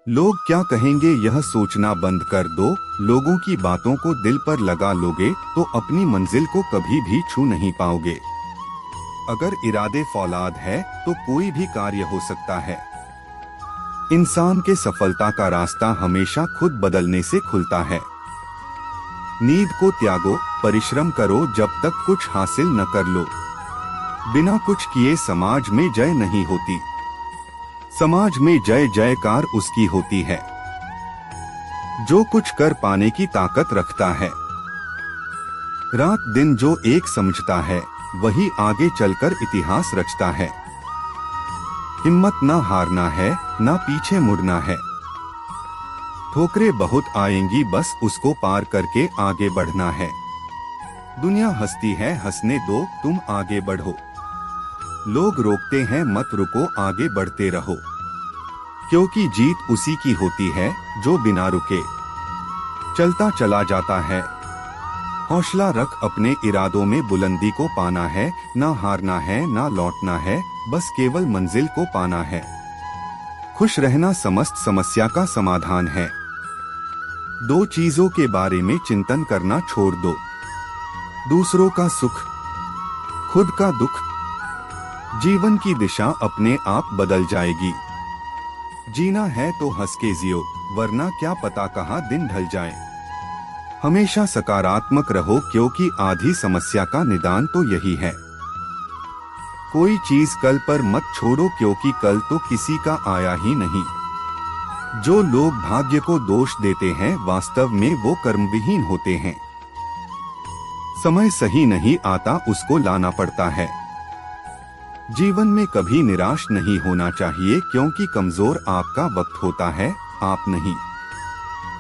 लोग क्या कहेंगे यह सोचना बंद कर दो। लोगों की बातों को दिल पर लगा लोगे तो अपनी मंजिल को कभी भी छू नहीं पाओगे। अगर इरादे फौलाद है तो कोई भी कार्य हो सकता है। इंसान के सफलता का रास्ता हमेशा खुद बदलने से खुलता है। नींद को त्यागो, परिश्रम करो जब तक कुछ हासिल न कर लो। बिना कुछ किए समाज में जय नहीं होती। समाज में जय जयकार उसकी होती है जो कुछ कर पाने की ताकत रखता है। रात दिन जो एक समझता है वही आगे चलकर इतिहास रचता है। हिम्मत ना हारना है, ना पीछे मुड़ना है। ठोकरें बहुत आएंगी, बस उसको पार करके आगे बढ़ना है। दुनिया हंसती है, हंसने दो, तुम आगे बढ़ो। लोग रोकते हैं, मत रुको, आगे बढ़ते रहो। क्योंकि जीत उसी की होती है जो बिना रुके चलता चला जाता है। हौसला रख, अपने इरादों में बुलंदी को पाना है। ना हारना है, ना लौटना है, बस केवल मंजिल को पाना है। खुश रहना समस्त समस्या का समाधान है। दो चीजों के बारे में चिंतन करना छोड़ दो, दूसरों का सुख, खुद का दुख। जीवन की दिशा अपने आप बदल जाएगी। जीना है तो हंस के जियो, वरना क्या पता कहाँ दिन ढल जाए। हमेशा सकारात्मक रहो, क्योंकि आधी समस्या का निदान तो यही है। कोई चीज कल पर मत छोड़ो, क्योंकि कल तो किसी का आया ही नहीं। जो लोग भाग्य को दोष देते हैं, वास्तव में वो कर्मविहीन होते हैं। समय सही नहीं आता, उसको लाना पड़ता है। जीवन में कभी निराश नहीं होना चाहिए, क्योंकि कमजोर आपका वक्त होता है, आप नहीं।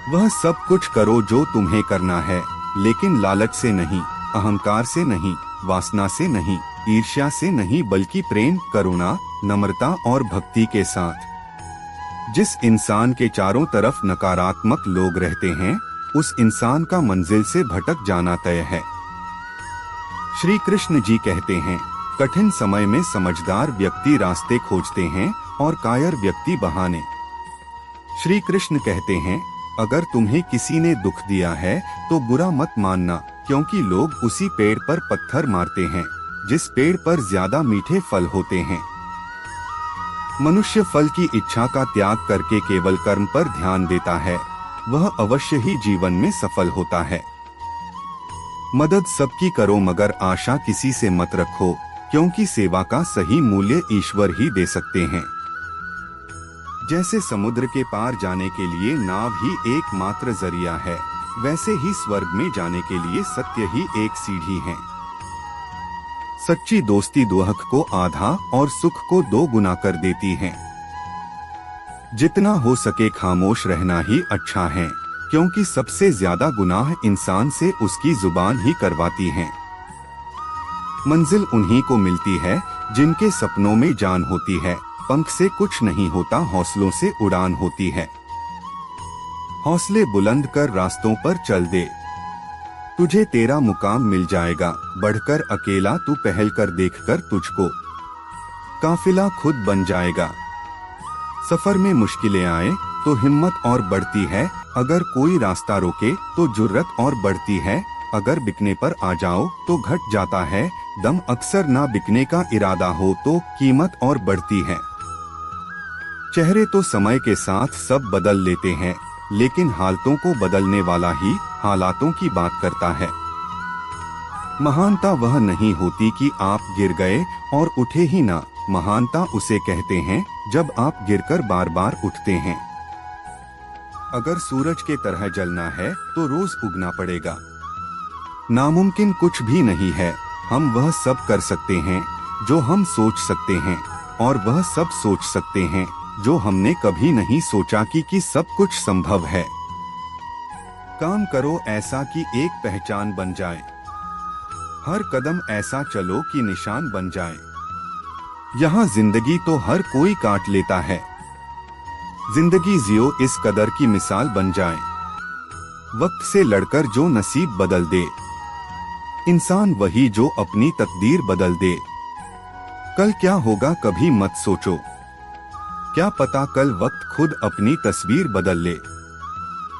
वह सब कुछ करो जो तुम्हें करना है, लेकिन लालच से नहीं, अहंकार से नहीं, वासना से नहीं, ईर्ष्या से नहीं, बल्कि प्रेम, करुणा, नम्रता और भक्ति के साथ। जिस इंसान के चारों तरफ नकारात्मक लोग रहते हैं, उस इंसान का मंजिल से भटक जाना तय है। श्री कृष्ण जी कहते हैं, कठिन समय में समझदार व्यक्ति रास्ते खोजते हैं और कायर व्यक्ति बहाने। श्री कृष्ण कहते हैं, अगर तुम्हें किसी ने दुख दिया है तो बुरा मत मानना, क्योंकि लोग उसी पेड़ पर पत्थर मारते हैं जिस पेड़ पर ज्यादा मीठे फल होते हैं। मनुष्य फल की इच्छा का त्याग करके केवल कर्म पर ध्यान देता है, वह अवश्य ही जीवन में सफल होता है। मदद सबकी करो, मगर आशा किसी से मत रखो, क्योंकि सेवा का सही मूल्य ईश्वर ही दे सकते हैं। जैसे समुद्र के पार जाने के लिए नाव ही एकमात्र जरिया है, वैसे ही स्वर्ग में जाने के लिए सत्य ही एक सीढ़ी है। सच्ची दोस्ती दुख को आधा और सुख को 2 गुना कर देती है। जितना हो सके खामोश रहना ही अच्छा है, क्योंकि सबसे ज्यादा गुनाह इंसान से उसकी जुबान ही करवाती है। मंजिल उन्हीं को मिलती है जिनके सपनों में जान होती है। पंख से कुछ नहीं होता, हौसलों से उड़ान होती है। हौसले बुलंद कर रास्तों पर चल दे, तुझे तेरा मुकाम मिल जाएगा। बढ़कर अकेला तू पहल कर, देखकर तुझको काफिला खुद बन जाएगा। सफर में मुश्किलें आए तो हिम्मत और बढ़ती है, अगर कोई रास्ता रोके तो जुर्रत और बढ़ती है। अगर बिकने पर आ जाओ तो घट जाता है दम, अक्सर ना बिकने का इरादा हो तो कीमत और बढ़ती है। चेहरे तो समय के साथ सब बदल लेते हैं, लेकिन हालतों को बदलने वाला ही हालातों की बात करता है। महानता वह नहीं होती कि आप गिर गए और उठे ही ना, महानता उसे कहते हैं जब आप गिरकर बार बार उठते हैं। अगर सूरज के तरह जलना है तो रोज उगना पड़ेगा। नामुमकिन कुछ भी नहीं है, हम वह सब कर सकते हैं जो हम सोच सकते हैं, और वह सब सोच सकते हैं जो हमने कभी नहीं सोचा कि सब कुछ संभव है। काम करो ऐसा कि एक पहचान बन जाए, हर कदम ऐसा चलो कि निशान बन जाए। यहाँ जिंदगी तो हर कोई काट लेता है, जिंदगी जियो इस कदर की मिसाल बन जाए। वक्त से लड़कर जो नसीब बदल दे, इंसान वही जो अपनी तकदीर बदल दे। कल क्या होगा कभी मत सोचो, क्या पता कल वक्त खुद अपनी तस्वीर बदल ले।